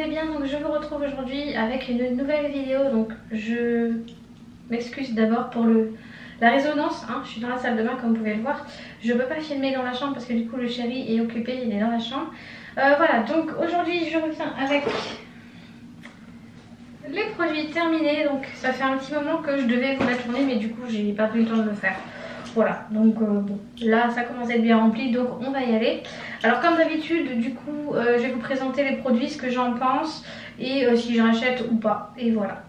allez bien. Donc je vous retrouve aujourd'hui avec une nouvelle vidéo. Donc je m'excuse d'abord pour la résonance, hein. Je suis dans la salle de bain comme vous pouvez le voir. Je ne peux pas filmer dans la chambre parce que du coup le chéri est occupé, il est dans la chambre. Voilà, donc aujourd'hui je reviens avec les produits terminés. Donc ça fait un petit moment que je devais vous la tourner, mais du coup j'ai pas pris le temps de le faire. Voilà, donc bon, là ça commence à être bien rempli, donc on va y aller. Alors comme d'habitude, du coup, je vais vous présenter les produits, ce que j'en pense et si je rachète ou pas. Et voilà.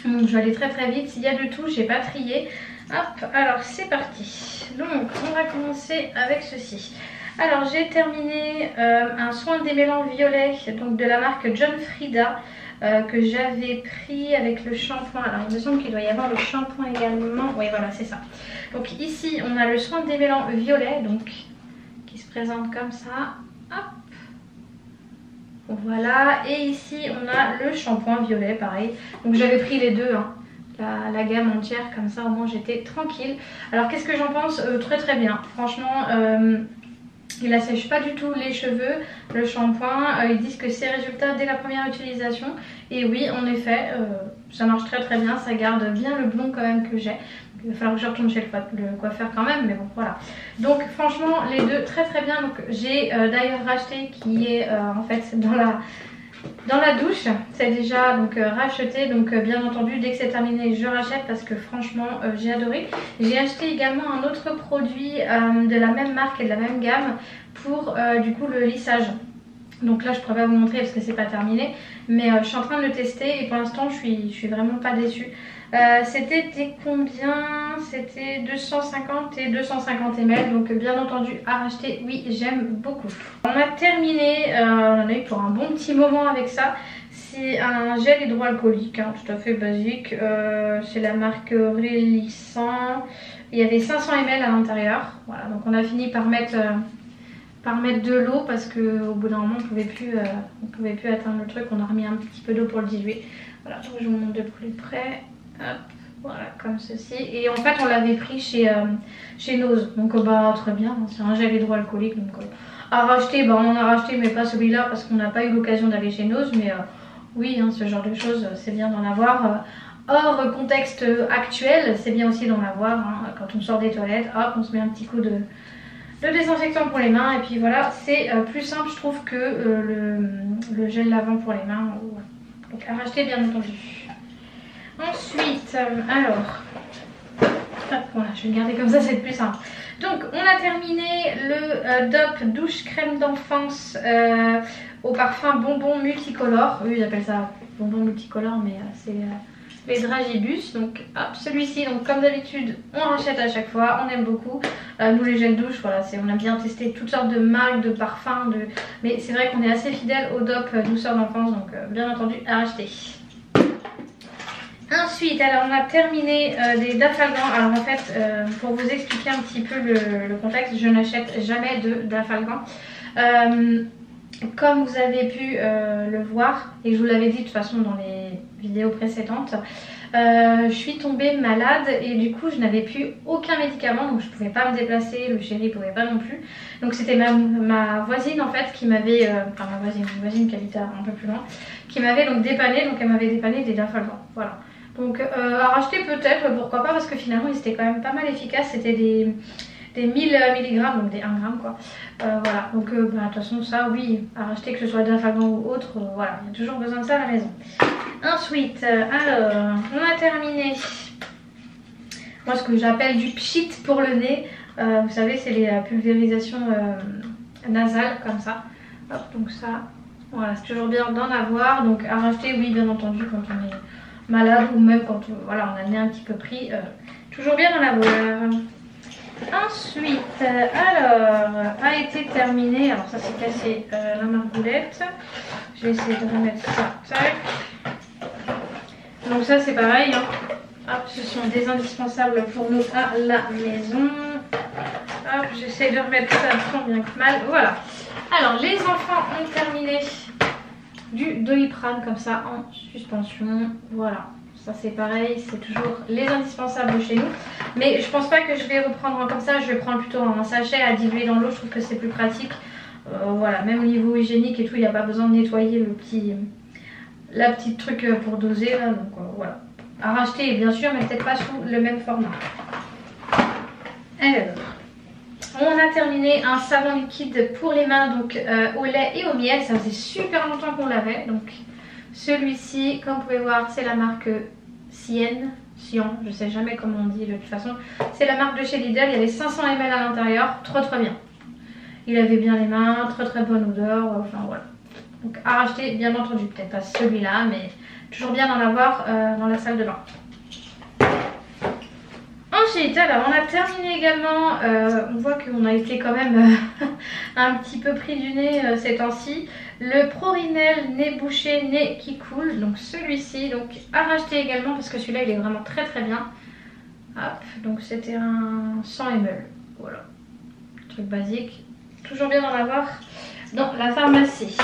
Donc je vais aller très très vite. S'il y a de tout, j'ai pas trié. Hop, alors c'est parti. Donc on va commencer avec ceci. Alors j'ai terminé un soin démêlant violet, donc de la marque John Frieda. Que j'avais pris avec le shampoing. Alors il me semble qu'il doit y avoir le shampoing également. Oui voilà, c'est ça. Donc ici on a le soin démêlant violet, donc qui se présente comme ça. Hop. Voilà, et ici on a le shampoing violet, pareil. Donc j'avais pris les deux, hein. La gamme entière, comme ça au moins j'étais tranquille. Alors qu'est-ce que j'en pense? Très très bien. Franchement, il assèche pas du tout les cheveux, le shampoing. Ils disent que c'est résultat dès la première utilisation. Et oui, en effet, ça marche très très bien. Ça garde bien le blond quand même que j'ai. Il va falloir que je retourne chez le coiffeur quand même, mais bon voilà. Donc franchement les deux très très bien. Donc j'ai d'ailleurs racheté, qui est en fait dans la douche. C'est déjà donc racheté, donc bien entendu dès que c'est terminé je rachète parce que franchement j'ai adoré. J'ai acheté également un autre produit de la même marque et de la même gamme pour du coup le lissage. Donc là je pourrais pas vous montrer parce que c'est pas terminé, mais je suis en train de le tester et pour l'instant je suis vraiment pas déçue. C'était combien? C'était 250 et 250 ml, donc bien entendu à racheter, oui j'aime beaucoup. On a terminé, on en a eu pour un bon petit moment avec ça. C'est un gel hydroalcoolique, hein, tout à fait basique, c'est la marque Relissant. Il y avait 500 ml à l'intérieur, voilà, donc on a fini par mettre de l'eau parce qu'au bout d'un moment on pouvait plus atteindre le truc. On a remis un petit peu d'eau pour le diluer. Voilà, donc je vous montre de plus près. Hop, voilà, comme ceci. Et en fait on l'avait pris chez Nose, donc bah très bien, c'est un gel hydroalcoolique. Donc à racheter, bah on en a racheté mais pas celui-là parce qu'on n'a pas eu l'occasion d'aller chez Nose. Mais oui, hein, ce genre de choses c'est bien d'en avoir. Hors contexte actuel, c'est bien aussi d'en avoir, hein. Quand on sort des toilettes, hop, on se met un petit coup de désinfectant pour les mains et puis voilà, c'est plus simple je trouve que le gel lavant pour les mains. Donc à racheter bien entendu. Ensuite, alors, voilà, je vais le garder comme ça, c'est plus simple. Donc on a terminé le DOP douche crème d'enfance au parfum bonbon multicolore. Eux ils appellent ça bonbon multicolore, mais c'est les Dragibus. Donc hop, celui-ci, donc comme d'habitude on rachète à chaque fois, on aime beaucoup. Nous les gels douche, voilà, on a bien testé toutes sortes de marques de parfums, mais c'est vrai qu'on est assez fidèle au DOP douceur d'enfance, donc bien entendu à racheter. Ensuite, alors on a terminé des Dafalgan. Alors en fait, pour vous expliquer un petit peu le contexte, je n'achète jamais de Dafalgan. Comme vous avez pu le voir, et je vous l'avais dit de toute façon dans les vidéos précédentes, je suis tombée malade et du coup je n'avais plus aucun médicament, donc je ne pouvais pas me déplacer, le chéri ne pouvait pas non plus. Donc c'était ma voisine en fait qui m'avait, enfin une voisine qui habitait un peu plus loin, qui m'avait donc dépanné, donc elle m'avait dépanné des Dafalgan, voilà. Donc à racheter peut-être, pourquoi pas, parce que finalement ils étaient quand même pas mal efficaces, c'était des 1000 mg, donc des 1 g quoi. Voilà, donc bah, de toute façon ça oui, à racheter que ce soit Dafalgan ou autre, voilà, il y a toujours besoin de ça à la maison. Ensuite, alors, on a terminé, moi ce que j'appelle du pchit pour le nez, vous savez c'est les pulvérisations nasales comme ça. Hop, donc ça, voilà, c'est toujours bien d'en avoir, donc à racheter oui bien entendu quand on est malade ou même quand voilà, on a le nez un petit peu pris, toujours bien d'en avoir. Ensuite, alors, a été terminé, alors ça c'est cassé la margoulette, je vais essayer de remettre ça, tac. Donc ça c'est pareil, hein. Hop, ce sont des indispensables pour nous à la maison. Hop, j'essaie de remettre ça tant bien que mal, voilà. Alors les enfants ont terminé du Doliprane comme ça en suspension, voilà. Ça c'est pareil, c'est toujours les indispensables chez nous. Mais je pense pas que je vais reprendre comme ça, je vais prendre plutôt un sachet à diluer dans l'eau, je trouve que c'est plus pratique. Voilà, même au niveau hygiénique et tout, il n'y a pas besoin de nettoyer la petite truc pour doser là, donc voilà. À racheter bien sûr, mais peut-être pas sous le même format. Alors, on a terminé un savon liquide pour les mains, donc au lait et au miel. Ça faisait super longtemps qu'on l'avait, donc celui-ci, comme vous pouvez voir, c'est la marque Sion, je sais jamais comment on dit de toute façon. C'est la marque de chez Lidl, il y avait 500 ml à l'intérieur, trop bien. Il avait bien les mains, très bonne odeur, enfin voilà. Donc à racheter bien entendu, peut-être pas celui-là, mais toujours bien d'en avoir dans la salle de bain. Ensuite, alors on a terminé également, on voit qu'on a été quand même un petit peu pris du nez ces temps-ci. Le Prorinel nez bouché, nez qui coule, donc celui-ci, donc à racheter également parce que celui-là il est vraiment très bien. Hop, donc c'était un 100 ml, voilà, truc basique, toujours bien d'en avoir dans la pharmacie.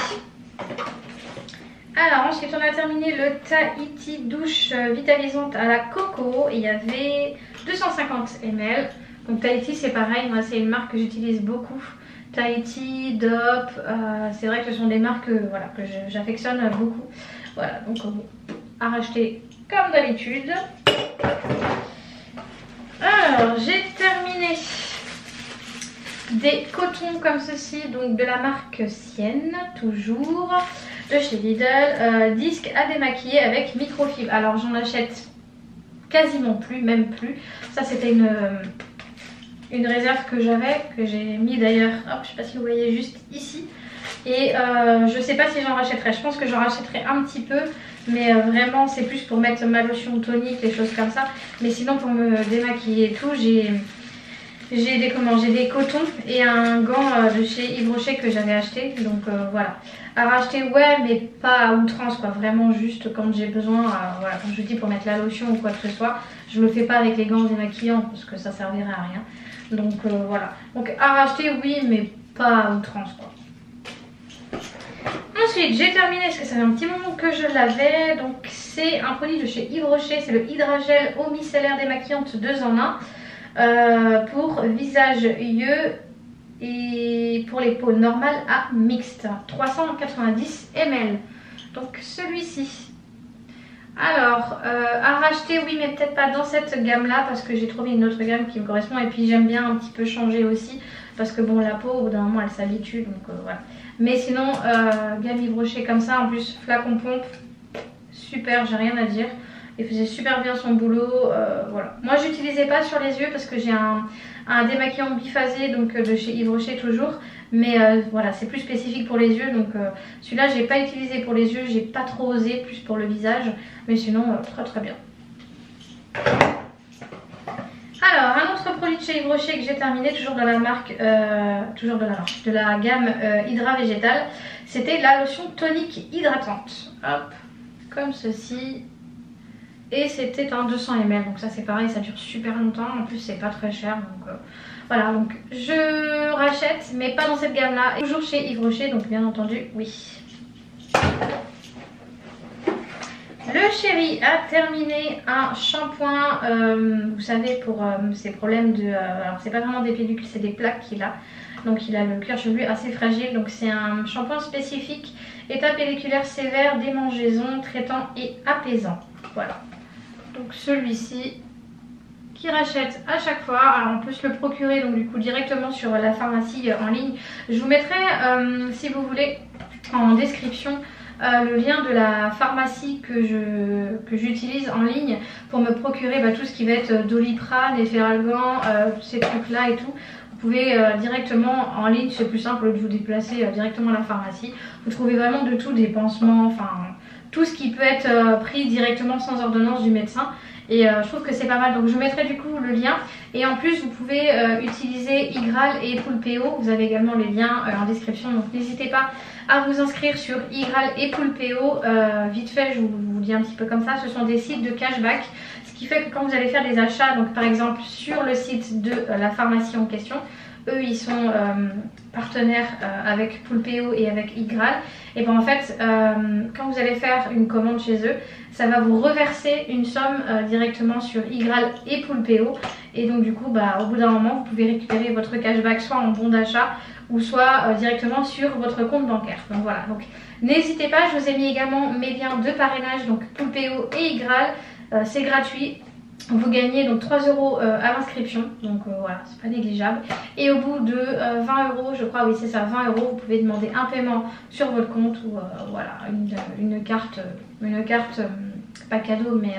Alors ensuite on a terminé le Tahiti douche vitalisante à la coco, il y avait 250 ml. Donc Tahiti c'est pareil, moi c'est une marque que j'utilise beaucoup. Tahiti, Dop, c'est vrai que ce sont des marques voilà, que j'affectionne beaucoup. Voilà, donc à racheter comme d'habitude. Alors j'ai terminé des cotons comme ceci, donc de la marque Sienne, toujours, de chez Lidl, disque à démaquiller avec microfibre. Alors j'en achète quasiment plus, même plus. Ça c'était une réserve que j'avais, que j'ai mis d'ailleurs, hop, je sais pas si vous voyez juste ici. Et je sais pas si j'en rachèterai, je pense que j'en rachèterai un petit peu. Mais vraiment c'est plus pour mettre ma lotion tonique, des choses comme ça. Mais sinon pour me démaquiller et tout, j'ai des cotons et un gant de chez Yves Rocher que j'avais acheté. Donc voilà. À racheter, ouais, mais pas à outrance quoi. Vraiment juste quand j'ai besoin, voilà, comme je vous dis, pour mettre la lotion ou quoi que ce soit. Je le fais pas avec les gants démaquillants parce que ça servirait à rien. Donc voilà. Donc à racheter, oui, mais pas à outrance quoi. Ensuite j'ai terminé parce que ça fait un petit moment que je l'avais. Donc c'est un produit de chez Yves Rocher. C'est le Hydragel eau micellaire démaquillante 2 en 1 pour visage, yeux et pour les peaux normales à mixte. 390 ml. Donc celui-ci. Alors à racheter, oui, mais peut-être pas dans cette gamme là parce que j'ai trouvé une autre gamme qui me correspond. Et puis j'aime bien un petit peu changer aussi parce que bon, la peau au bout d'un moment elle s'habitue, donc voilà. Mais sinon gamme Yves Rocher comme ça, en plus flacon pompe, super, j'ai rien à dire. Il faisait super bien son boulot, voilà. Moi j'utilisais pas sur les yeux parce que j'ai un démaquillant biphasé, donc de chez Yves Rocher toujours. Mais voilà, c'est plus spécifique pour les yeux, donc celui-là j'ai pas utilisé pour les yeux, j'ai pas trop osé, plus pour le visage. Mais sinon très bien. Alors un autre produit de chez Yves Rocher que j'ai terminé, toujours de la marque, de la gamme Hydra Végétal. C'était la lotion tonique hydratante. Hop, comme ceci. Et c'était un 200 ml, donc ça c'est pareil, ça dure super longtemps, en plus c'est pas très cher, donc voilà, donc je rachète, mais pas dans cette gamme là, et toujours chez Yves Rocher, donc bien entendu, oui. Le Chéri a terminé un shampoing, vous savez, pour ces problèmes de... alors c'est pas vraiment des pellicules, c'est des plaques qu'il a. Donc il a le cuir chevelu assez fragile, donc c'est un shampoing spécifique, état pelliculaire sévère, démangeaison, traitant et apaisant. Voilà. Donc celui-ci qui rachète à chaque fois. Alors on peut se le procurer donc du coup directement sur la pharmacie en ligne. Je vous mettrai si vous voulez en description le lien de la pharmacie que j'utilise en ligne pour me procurer tout ce qui va être Doliprane, Efferalgan, ces trucs là et tout. Vous pouvez directement en ligne, c'est plus simple de vous déplacer directement à la pharmacie. Vous trouvez vraiment de tout, des pansements, enfin tout ce qui peut être pris directement sans ordonnance du médecin. Et je trouve que c'est pas mal, donc je mettrai du coup le lien. Et en plus vous pouvez utiliser Igral et Poulpeo, vous avez également les liens en description. Donc n'hésitez pas à vous inscrire sur Igral et Poulpeo. Vite fait je vous dis un petit peu comme ça, ce sont des sites de cashback. Ce qui fait que quand vous allez faire des achats, donc par exemple sur le site de la pharmacie en question, eux ils sont partenaires avec Poulpeo et avec Igral. Et bien en fait quand vous allez faire une commande chez eux, ça va vous reverser une somme directement sur Igral et Poulpeo. Et donc du coup au bout d'un moment vous pouvez récupérer votre cashback soit en bon d'achat ou soit directement sur votre compte bancaire. Donc voilà, donc n'hésitez pas, je vous ai mis également mes liens de parrainage, donc Poulpeo et Igral, c'est gratuit. Vous gagnez donc 3 € à l'inscription, donc voilà, c'est pas négligeable. Et au bout de 20 €, je crois, oui c'est ça, 20 €, vous pouvez demander un paiement sur votre compte ou voilà, une carte, pas cadeau, mais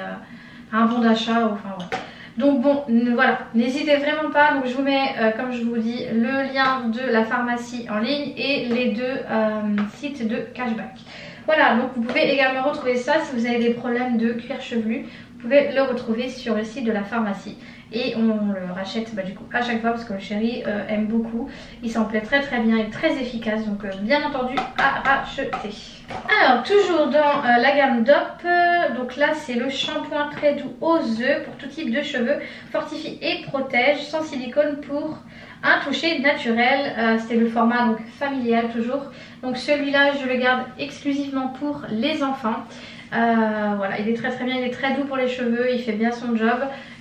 un bon d'achat, enfin voilà. Donc bon, voilà, n'hésitez vraiment pas. Donc je vous mets, comme je vous dis, le lien de la pharmacie en ligne et les deux sites de cashback. Voilà, donc vous pouvez également retrouver ça si vous avez des problèmes de cuir chevelu. Vous pouvez le retrouver sur le site de la pharmacie. Et on le rachète du coup à chaque fois parce que le chéri aime beaucoup. Il s'en plaît très très bien et très efficace. Donc bien entendu à racheter. Alors toujours dans la gamme DOP. Donc là c'est le shampoing très doux aux œufs pour tout type de cheveux. Fortifie et protège sans silicone pour un toucher naturel. C'était le format donc familial toujours. Donc celui-là je le garde exclusivement pour les enfants. Voilà, il est très très bien, il est très doux pour les cheveux, il fait bien son job.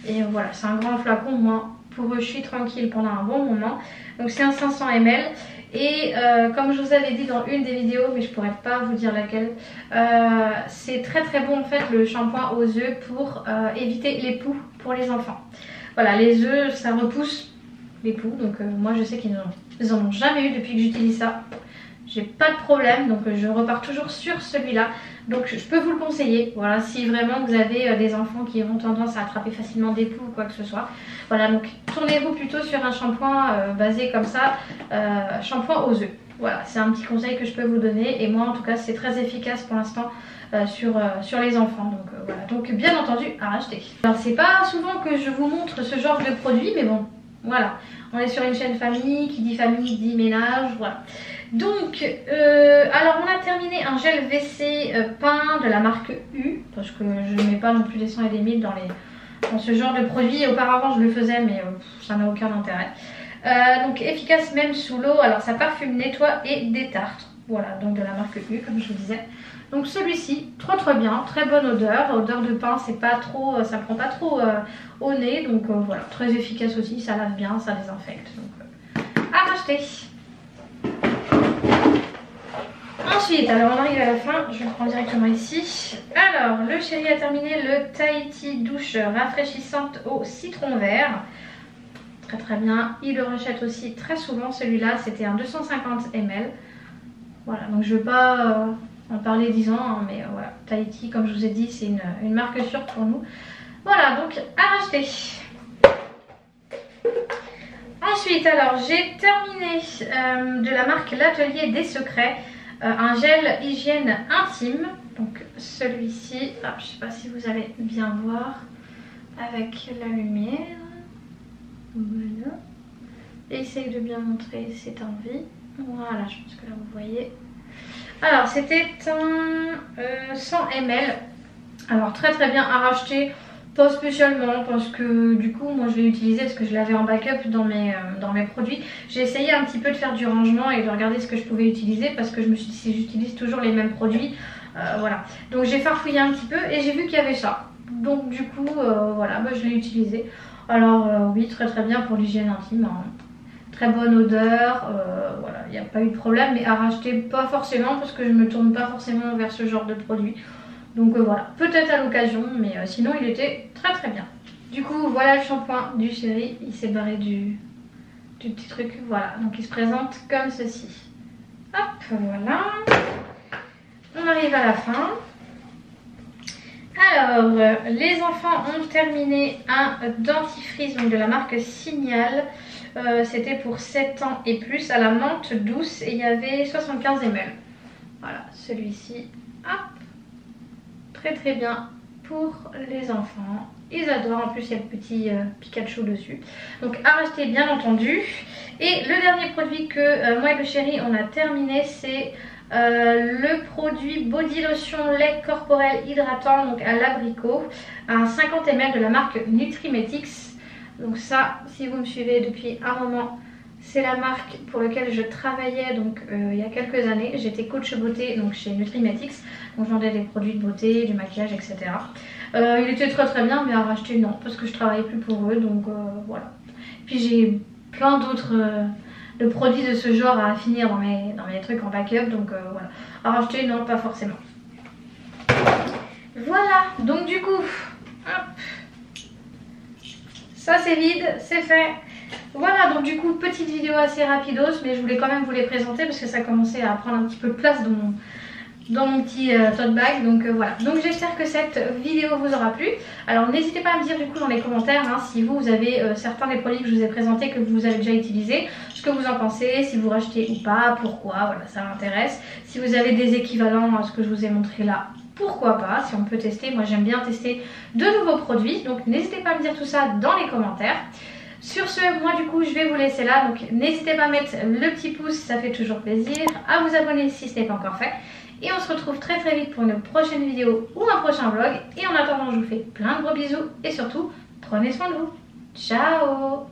Et voilà, c'est un grand flacon, moi pour eux je suis tranquille pendant un bon moment. Donc c'est un 500 ml. Et comme je vous avais dit dans une des vidéos, mais je pourrais pas vous dire laquelle, c'est très très bon en fait le shampoing aux œufs pour éviter les poux pour les enfants. Voilà, les œufs ça repousse les poux, donc moi je sais qu'ils en ont jamais eu depuis que j'utilise ça. J'ai pas de problème, donc je repars toujours sur celui-là. Donc je peux vous le conseiller, voilà, si vraiment vous avez des enfants qui ont tendance à attraper facilement des poux ou quoi que ce soit. Voilà, donc tournez-vous plutôt sur un shampoing basé comme ça, shampoing aux œufs. Voilà, c'est un petit conseil que je peux vous donner et moi en tout cas c'est très efficace pour l'instant sur les enfants. Donc voilà, donc bien entendu à racheter. Alors c'est pas souvent que je vous montre ce genre de produit, mais bon, voilà, on est sur une chaîne famille, qui dit famille dit ménage, voilà. Donc, alors on a terminé un gel WC peint de la marque U, parce que je ne mets pas non plus des 100 et des 1000 dans ce genre de produit. Auparavant je le faisais, mais ça n'a aucun intérêt. Donc efficace même sous l'eau, alors ça parfume, nettoie et détartre. Voilà, donc de la marque U comme je vous disais. Donc celui-ci, trop bien, très bonne odeur. Odeur de pain, c'est pas trop, ça prend pas trop au nez. Donc voilà, très efficace aussi, ça lave bien, ça désinfecte. Donc à racheter. Ensuite, alors on arrive à la fin, je le prends directement ici. Alors, le chéri a terminé le Tahiti douche rafraîchissante au citron vert. Très très bien, il le rachète aussi très souvent celui-là, c'était un 250 ml. Voilà, donc je ne veux pas en parler 10 ans, hein, mais voilà, Tahiti, comme je vous ai dit, c'est une marque sûre pour nous. Voilà, donc à racheter. Ensuite, alors j'ai terminé de la marque L'Atelier des Secrets. Un gel hygiène intime, donc celui-ci, je ne sais pas si vous allez bien voir avec la lumière, voilà, essaye de bien montrer cette envie, voilà, je pense que là vous voyez. Alors c'était un 100 ml, alors très très bien à racheter, pas spécialement parce que du coup moi je l'ai utilisé parce que je l'avais en backup dans mes produits. J'ai essayé un petit peu de faire du rangement et de regarder ce que je pouvais utiliser parce que je me suis dit si j'utilise toujours les mêmes produits, voilà. Donc j'ai farfouillé un petit peu et j'ai vu qu'il y avait ça. Donc du coup voilà, je l'ai utilisé. Alors oui, très très bien pour l'hygiène intime, hein. Très bonne odeur, voilà, il n'y a pas eu de problème, mais à racheter pas forcément parce que je me tourne pas forcément vers ce genre de produit. Donc voilà, peut-être à l'occasion, mais sinon il était très très bien. Du coup, voilà le shampoing du chéri, il s'est barré du petit truc, voilà. Donc il se présente comme ceci. Hop, voilà. On arrive à la fin. Alors, les enfants ont terminé un dentifrice donc de la marque Signal. C'était pour 7 ans et plus à la menthe douce et il y avait 75 ml. Voilà, celui-ci, hop. Très très bien pour les enfants, ils adorent, en plus il y a le petit Pikachu dessus, donc à racheter bien entendu. Et le dernier produit que moi et le chéri on a terminé, c'est le produit body lotion lait corporel hydratant, donc à l'abricot, un 50 ml de la marque Nutrimetics. Donc ça, si vous me suivez depuis un moment, c'est la marque pour laquelle je travaillais donc il y a quelques années. J'étais coach beauté donc chez Nutrimetics, donc je vendais des produits de beauté, du maquillage, etc. Il était très très bien, mais à racheter non, parce que je travaillais plus pour eux, donc voilà. Puis j'ai plein d'autres de produits de ce genre à finir dans mes trucs en backup. Donc voilà. À racheter, non, pas forcément. Voilà, donc du coup, hop, ça c'est vide, c'est fait. Voilà, donc du coup, petite vidéo assez rapidos, mais je voulais quand même vous les présenter parce que ça commençait à prendre un petit peu de place dans mon petit tote bag. Donc voilà, donc j'espère que cette vidéo vous aura plu. Alors n'hésitez pas à me dire du coup dans les commentaires hein, si vous avez certains des produits que je vous ai présentés, que vous avez déjà utilisés, ce que vous en pensez, si vous rachetez ou pas, pourquoi, voilà, ça m'intéresse. Si vous avez des équivalents à ce que je vous ai montré là, pourquoi pas, si on peut tester. Moi j'aime bien tester de nouveaux produits, donc n'hésitez pas à me dire tout ça dans les commentaires. Sur ce, moi du coup je vais vous laisser là, donc n'hésitez pas à mettre le petit pouce, ça fait toujours plaisir, à vous abonner si ce n'est pas encore fait. Et on se retrouve très vite pour une prochaine vidéo ou un prochain vlog. Et en attendant, je vous fais plein de gros bisous et surtout, prenez soin de vous. Ciao!